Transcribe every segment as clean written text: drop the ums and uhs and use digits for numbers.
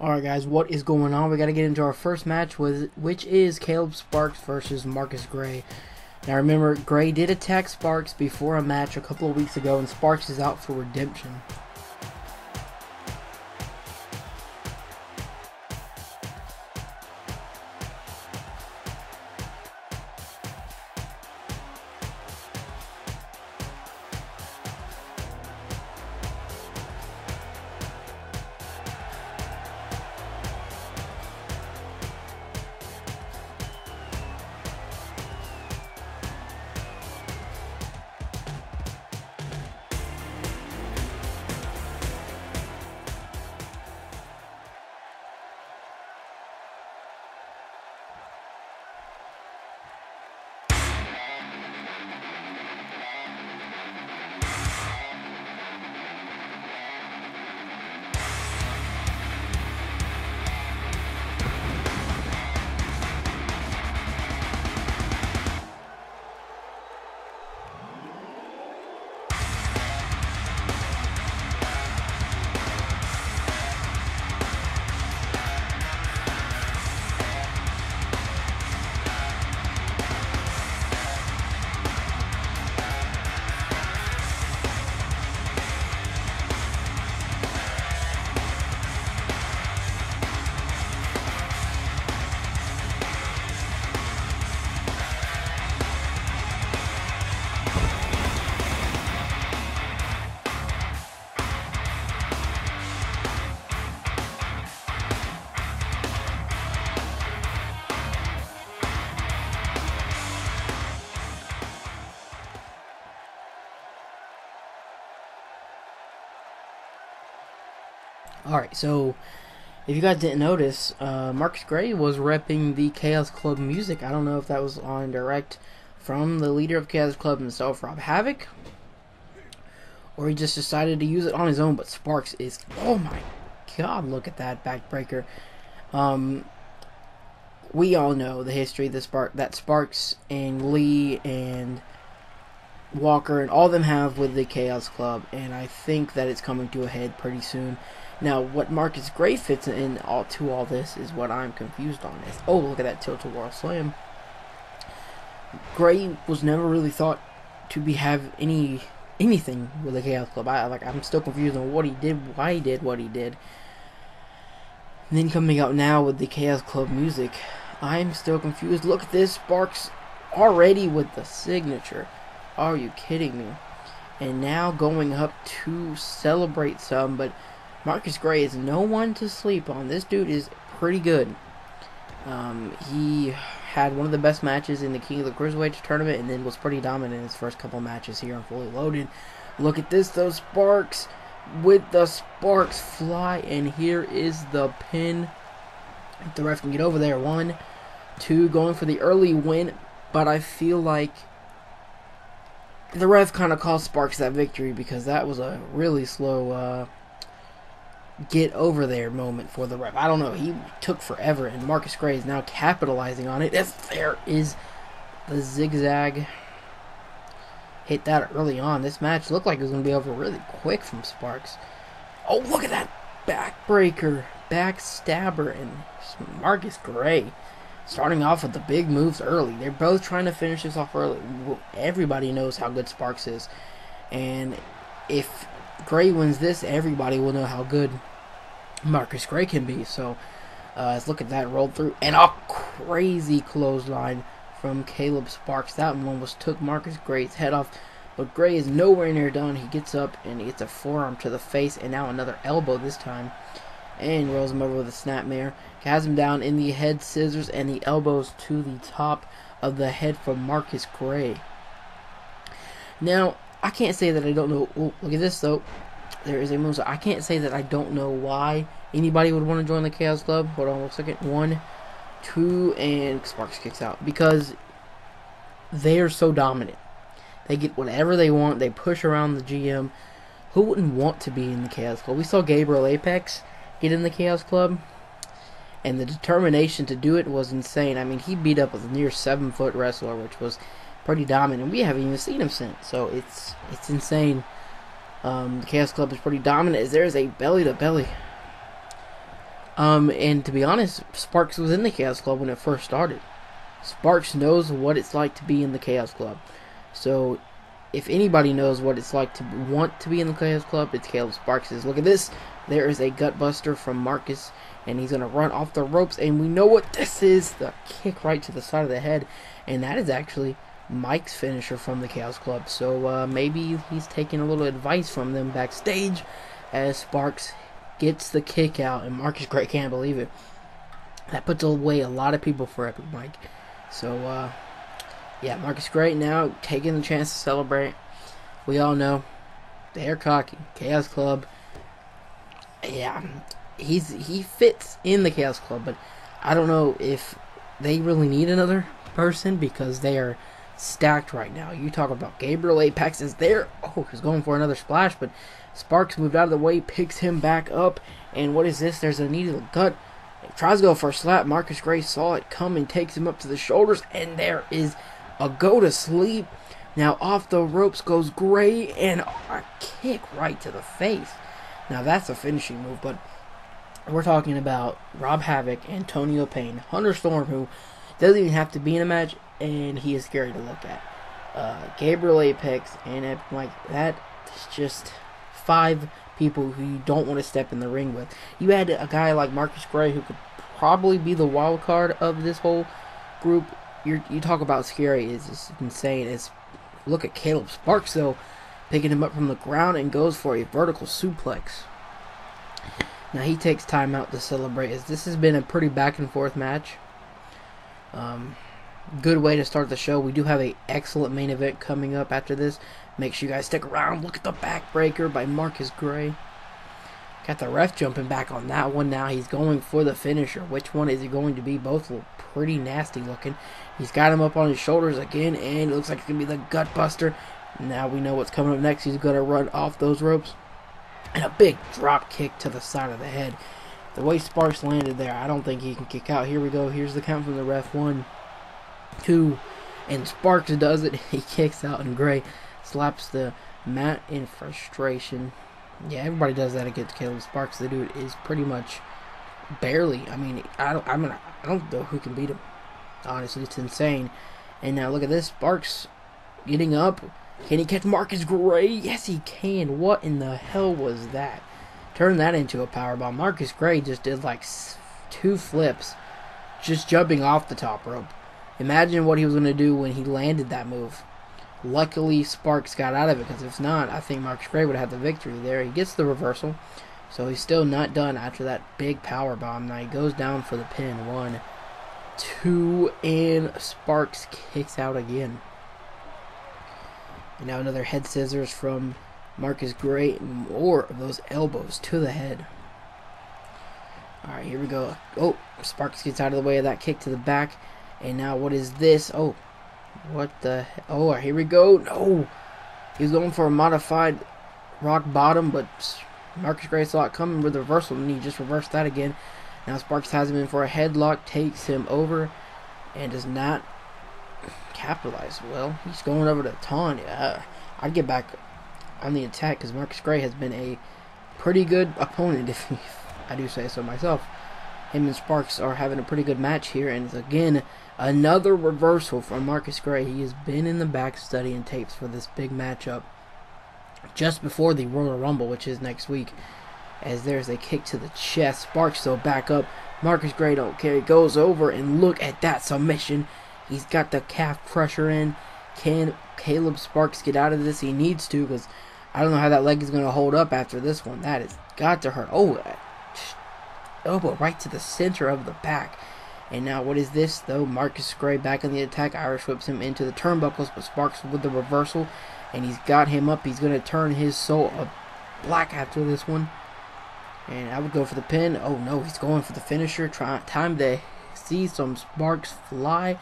Alright guys, what is going on? We got to get into our first match, which is Caleb Sparks versus Marcus Gray. Now remember, Gray did attack Sparks before a match a couple of weeks ago, and Sparks is out for redemption. Alright, so if you guys didn't notice, Marcus Gray was repping the Chaos Club music. I don't know if that was on direct from the leader of Chaos Club himself, Rob Havoc, or he just decided to use it on his own. But Sparks is, oh my god, look at that backbreaker. We all know the history that Sparks and Lee and Walker and all of them have with the Chaos Club, and I think that it's coming to a head pretty soon. Now, what Marcus Gray fits in to all this is what I'm confused on. Oh, look at that tilt-a-whirl slam. Gray was never really thought to have anything with the Chaos Club. I'm still confused on what he did, why he did what he did. And then coming out now with the Chaos Club music, I'm still confused. Look at this, Sparks already with the signature. Are you kidding me? And now going up to celebrate some, but Marcus Gray is no one to sleep on. This dude is pretty good. He had one of the best matches in the King of the Cruiserweight tournament, and then was pretty dominant in his first couple matches here on Fully Loaded. Look at this, though, Sparks with the Sparks fly, and here is the pin. If the ref can get over there. 1, 2, going for the early win, but I feel like the ref kind of cost Sparks that victory because that was a really slow get over there moment for the ref. I don't know, he took forever, and Marcus Gray is now capitalizing on it as there is the zigzag. Hit that early on. This match looked like it was going to be over really quick from Sparks. Oh, look at that backbreaker, backstabber, and Marcus Gray starting off with the big moves early. They're both trying to finish this off early. Everybody knows how good Sparks is, and if Gray wins this, everybody will know how good Marcus Gray can be. So let's look at that rolled through, and a crazy clothesline from Caleb Sparks. That one almost took Marcus Gray's head off, but Gray is nowhere near done. He gets up and he gets a forearm to the face, and now another elbow this time, and rolls him over with a snapmare. Has him down in the head scissors, and the elbows to the top of the head from Marcus Gray. Now, I can't say that I don't know. Oh, look at this, though. There is a move. I can't say that I don't know why anybody would want to join the Chaos Club. Hold on 1 second. 1, 2, and Sparks kicks out. Because they are so dominant. They get whatever they want. They push around the GM. Who wouldn't want to be in the Chaos Club? We saw Gabriel Apex get in the Chaos Club, and the determination to do it was insane. I mean, he beat up a near 7-foot wrestler, which was pretty dominant. We haven't even seen him since, so it's insane. The Chaos Club is pretty dominant as there is a belly to belly. And to be honest, Sparks was in the Chaos Club when it first started. Sparks knows what it's like to be in the Chaos Club. So, if anybody knows what it's like to want to be in the Chaos Club, it's Caleb Sparks. Look at this. There is a gut buster from Marcus, and he's going to run off the ropes, and we know what this is. The kick right to the side of the head, and that is actually Mike's finisher from the Chaos Club. So maybe he's taking a little advice from them backstage as Sparks gets the kick out, and Marcus Gray can't believe it. That puts away a lot of people for Epic Mike. So, yeah, Marcus Gray now taking the chance to celebrate. We all know they're cocky. Chaos Club. Yeah, he fits in the Chaos Club, but I don't know if they really need another person because they are stacked right now. You talk about Gabriel Apex is there. Oh, he's going for another splash, but Sparks moved out of the way, picks him back up, and what is this? There's a knee to the gut. He tries to go for a slap. Marcus Gray saw it come and takes him up to the shoulders, and there is a go to sleep. Now off the ropes goes Gray, and a kick right to the face. Now that's a finishing move, but we're talking about Rob Havoc, Antonio Payne, Hunter Storm, who doesn't even have to be in a match, and he is scary to look at. Gabriel Apex and Epic Mike, that is just 5 people who you don't want to step in the ring with. You had a guy like Marcus Gray who could probably be the wild card of this whole group. You talk about scary, is just insane. Look at Caleb Sparks though, picking him up from the ground and goes for a vertical suplex. Now he takes time out to celebrate, as this has been a pretty back and forth match. Good way to start the show. We do have an excellent main event coming up after this. Make sure you guys stick around. Look at the backbreaker by Marcus Gray. Got the ref jumping back on that one now. He's going for the finisher. Which one is he going to be? Both look pretty nasty looking. He's got him up on his shoulders again, and it looks like it's going to be the gut buster. Now we know what's coming up next. He's going to run off those ropes. And a big drop kick to the side of the head. The way Sparks landed there, I don't think he can kick out. Here we go. Here's the count from the ref. 1, 2, and Sparks does it. He kicks out, and Gray slaps the mat in frustration. Yeah, everybody does that against Caleb Sparks. The dude is pretty much barely. I mean, I don't know who can beat him. Honestly, it's insane. And now look at this. Sparks getting up. Can he catch Marcus Gray? Yes, he can. What in the hell was that? Turn that into a powerbomb. Marcus Gray just did like 2 flips, just jumping off the top rope. Imagine what he was going to do when he landed that move. Luckily, Sparks got out of it, because if not, I think Marcus Gray would have had the victory there. He gets the reversal, so he's still not done after that big power bomb. Now he goes down for the pin. 1, 2, and Sparks kicks out again. And now another head scissors from Marcus Gray. More of those elbows to the head. Alright, here we go. Oh, Sparks gets out of the way of that kick to the back. And now what is this? Oh, what the hell? Oh, here we go. No! He's going for a modified rock bottom, but Marcus Gray saw it coming with a reversal, and he just reversed that again. Now Sparks has him in for a headlock, takes him over, and does not capitalize. Well, he's going over to taunt. I'd get back on the attack, because Marcus Gray has been a pretty good opponent, if I do say so myself. Him and Sparks are having a pretty good match here, and it's again another reversal from Marcus Gray. He has been in the back studying tapes for this big matchup just before the Royal Rumble, which is next week, as there's a kick to the chest. Sparks still back up. Marcus Gray don't care. He goes over, and look at that submission. He's got the calf pressure in. Can Caleb Sparks get out of this? He needs to, because I don't know how that leg is going to hold up after this one. That has got to hurt. Oh, elbow right to the center of the back. And now what is this though? Marcus Gray back on the attack. Irish whips him into the turnbuckles, but Sparks with the reversal, and he's got him up. He's going to turn his soul black after this one, and I would go for the pin. Oh no, he's going for the finisher. Time to see some sparks fly,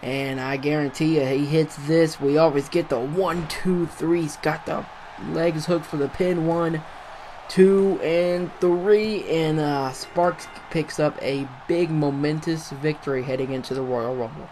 and I guarantee you he hits this. We always get the 1, 2, 3. He's got the legs hooked for the pin. 1, 2, and 3, and Sparks picks up a big momentous victory heading into the Royal Rumble.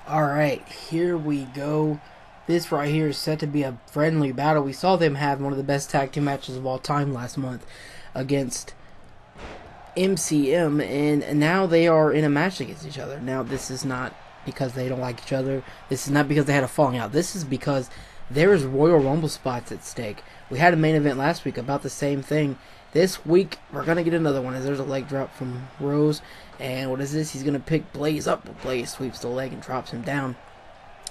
Alright, here we go. This right here is set to be a friendly battle. We saw them have one of the best tag team matches of all time last month against MCM, and now they are in a match against each other. Now, this is not because they don't like each other. This is not because they had a falling out. This is because there is Royal Rumble spots at stake. We had a main event last week about the same thing. This week, we're going to get another one as there's a leg drop from Rose. And what is this? He's going to pick Blaze up. Blaze sweeps the leg and drops him down.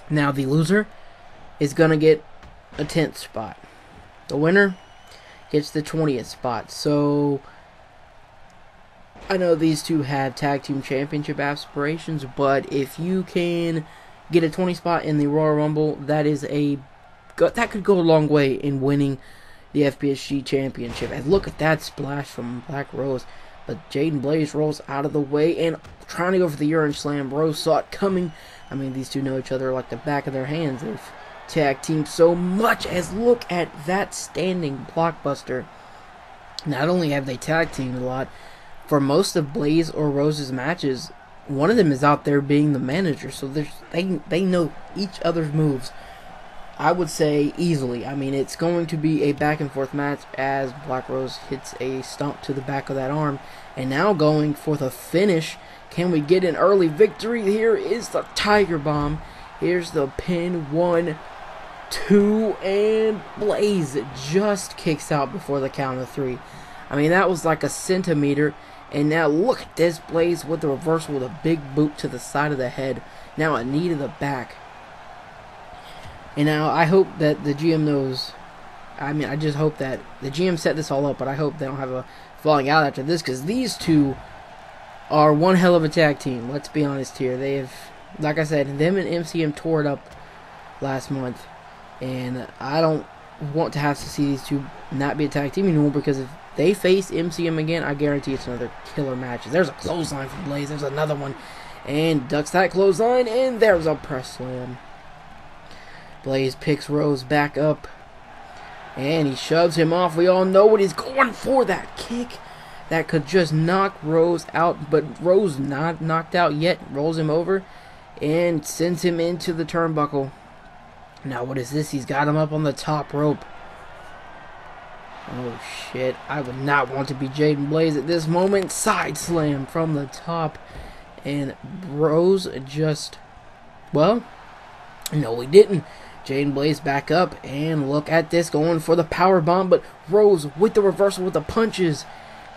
Now, the loser is going to get a 10th spot. The winner gets the 20th spot. So, I know these two have tag team championship aspirations, but if you can get a 20 spot in the Royal Rumble, that could go a long way in winning the FPSG championship. And look at that splash from Black Rose. But Jaden Blaze rolls out of the way and trying to go for the urine slam. Rose saw it coming. I mean, these two know each other like the back of their hands. They've tag teamed so much as look at that standing blockbuster. Not only have they tag teamed a lot, for most of Blaze or Rose's matches, one of them is out there being the manager. So they know each other's moves. I would say easily. I mean, it's going to be a back and forth match as Black Rose hits a stomp to the back of that arm. And now going for the finish. Can we get an early victory? Here is the Tiger Bomb. Here's the pin. 1, 2, and Blaze just kicks out before the count of 3. I mean, that was like a centimeter. And now look at this, Blaze with the reversal with a big boot to the side of the head. Now a knee to the back. And now I hope that the GM knows. I mean, I just hope that the GM set this all up, but I hope they don't have a falling out after this, because these two are one hell of a tag team. Let's be honest here. They have, like I said, them and MCM tore it up last month, and I don't want to have to see these two not be a tag team anymore, because if they face MCM again, I guarantee it's another killer match. There's a clothesline from Blaze. There's another one, and ducks that clothesline, and there's a press slam. Blaze picks Rose back up, and he shoves him off. We all know what he's going for, that kick. that could just knock Rose out, but Rose not knocked out yet. Rolls him over and sends him into the turnbuckle. Now what is this? He's got him up on the top rope. Oh shit, I would not want to be Jaden Blaze at this moment. Side slam from the top. And Rose just, well, no he didn't. Jaden Blaze back up, and look at this, going for the power bomb, but Rose with the reversal with the punches.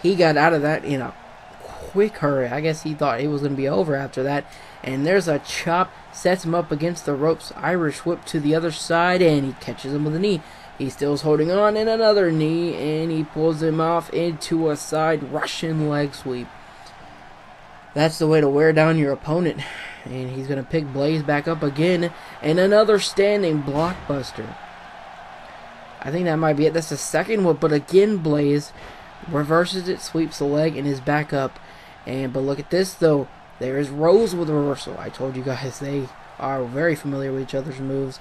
He got out of that in a quick hurry. I guess he thought it was going to be over after that. And there's a chop, sets him up against the ropes, Irish whip to the other side, and he catches him with a knee. He still's holding on, and another knee, and he pulls him off into a side Russian leg sweep. That's the way to wear down your opponent. And he's going to pick Blaze back up again. And another standing blockbuster. I think that might be it. That's the second one. But again, Blaze reverses it, sweeps the leg, and is back up. But look at this, though. There is Rose with a reversal. I told you guys they are very familiar with each other's moves.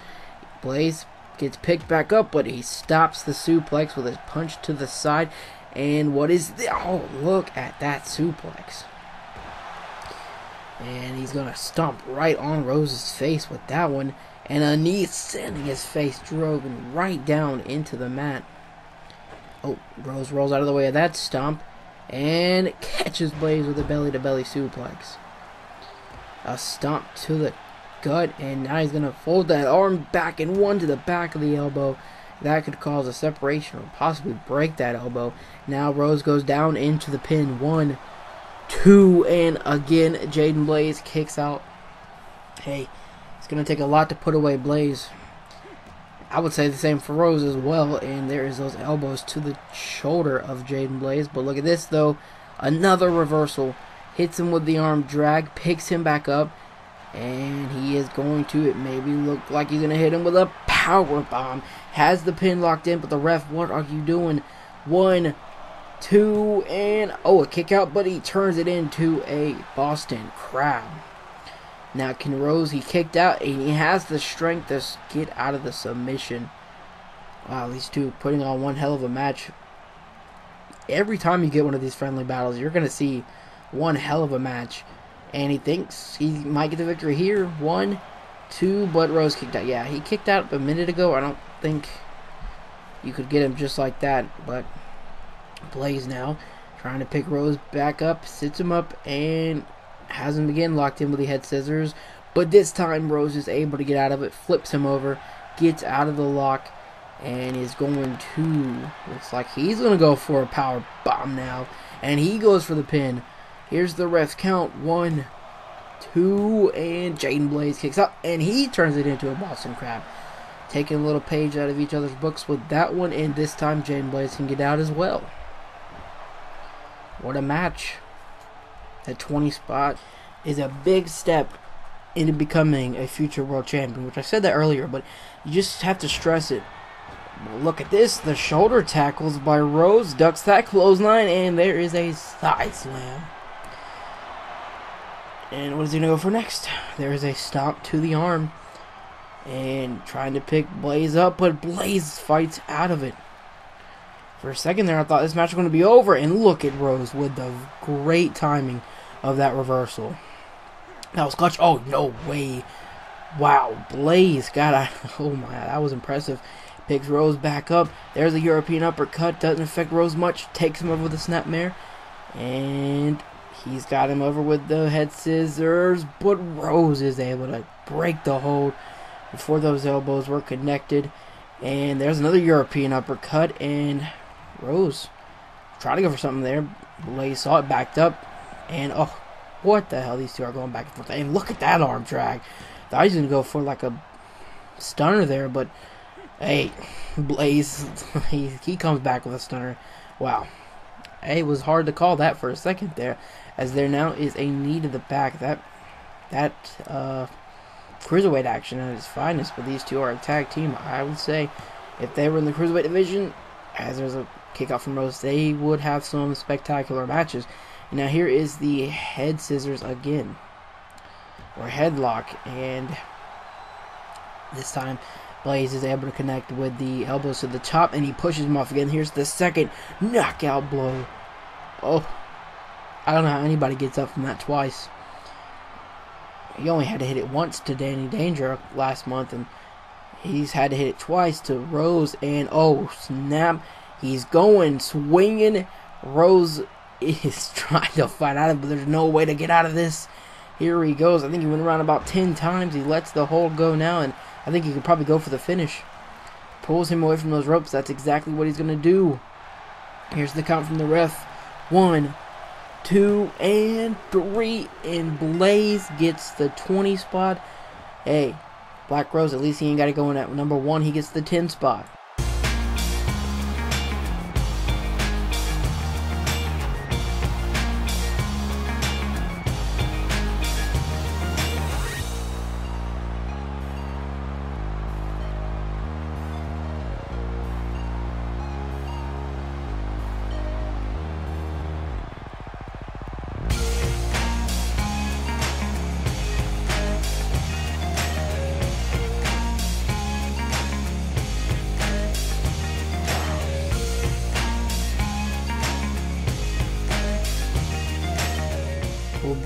Blaze gets picked back up, but he stops the suplex with his punch to the side. And what is this? Oh, look at that suplex. And he's going to stomp right on Rose's face with that one. And a knee sending his face driven right down into the mat. Oh, Rose rolls out of the way of that stomp. And catches Blaze with a belly-to-belly suplex. A stomp to the gut. And now he's going to fold that arm back and one to the back of the elbow. That could cause a separation or possibly break that elbow. Now Rose goes down into the pin. 1, 2, and again Jaden Blaze kicks out. Hey, it's going to take a lot to put away Blaze. I would say the same for Rose as well. And there is those elbows to the shoulder of Jaden Blaze. But look at this, though. Another reversal. Hits him with the arm drag. Picks him back up. And he is going to, it maybe look like he's going to hit him with a power bomb. Has the pin locked in, but the ref, what are you doing? 1, 2, and oh, a kick out, but he turns it into a Boston Crab. Now can Rose, he kicked out, and he has the strength to get out of the submission. Wow, these two putting on one hell of a match. Every time you get one of these friendly battles, you're going to see one hell of a match. And he thinks he might get the victory here. 1, 2, but Rose kicked out. Yeah, he kicked out a minute ago. I don't think you could get him just like that, but Blaze now trying to pick Rose back up, sits him up, and has him again locked in with the head scissors. But this time Rose is able to get out of it, flips him over, gets out of the lock, and is going to, looks like he's going to go for a power bomb now. And he goes for the pin. Here's the ref's count. 1, 2, and Jaden Blaze kicks out, and he turns it into a Boston Crab. Taking a little page out of each other's books with that one, and this time Jaden Blaze can get out as well. What a match. That 20 spot is a big step into becoming a future world champion, which I said that earlier, but you just have to stress it. Well, look at this. The shoulder tackles by Rose, ducks that clothesline, and there is a side slam. And what is he going to go for next? There is a stomp to the arm. And trying to pick Blaze up, but Blaze fights out of it. For a second there, I thought this match was going to be over. And look at Rose with the great timing of that reversal. That was clutch. Oh, no way. Wow, Blaze got out. Oh, my, that was impressive. Picks Rose back up. There's a European uppercut. Doesn't affect Rose much. Takes him over with a snapmare. And he's got him over with the head scissors. But Rose is able to break the hold before those elbows were connected. And there's another European uppercut. And Rose trying to go for something there. Blaze saw it, backed up. And oh, what the hell? These two are going back and forth. And look at that arm drag. Thought he was going to go for like a stunner there. But hey, Blaze, he comes back with a stunner. Wow. Hey, it was hard to call that for a second there, as there now is a knee to the back. That cruiserweight action at its finest, but these two are a tag team. I would say if they were in the cruiserweight division, as there's a kickoff from Rose, they would have some spectacular matches. Now here is the head scissors again, or headlock, and this time Blaze is able to connect with the elbows to the top, and he pushes him off again. Here's the second knockout blow. Oh, I don't know how anybody gets up from that twice. He only had to hit it once to Danny Danger last month, and he's had to hit it twice to Rose, and oh snap, he's going, swinging. Rose is trying to fight out of it, but there's no way to get out of this. Here he goes. I think he went around about 10 times. He lets the hold go now, and I think he could probably go for the finish. Pulls him away from those ropes. That's exactly what he's going to do. Here's the count from the ref. 1, 2, and 3. And Blaze gets the 20 spot. Hey, Black Rose, at least he ain't got to go in at number 1. He gets the 10 spot. Will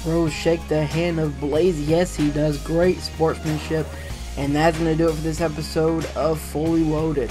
Rose shake the hand of Blaze? Yes, he does. Great sportsmanship. And that's going to do it for this episode of Fully Loaded.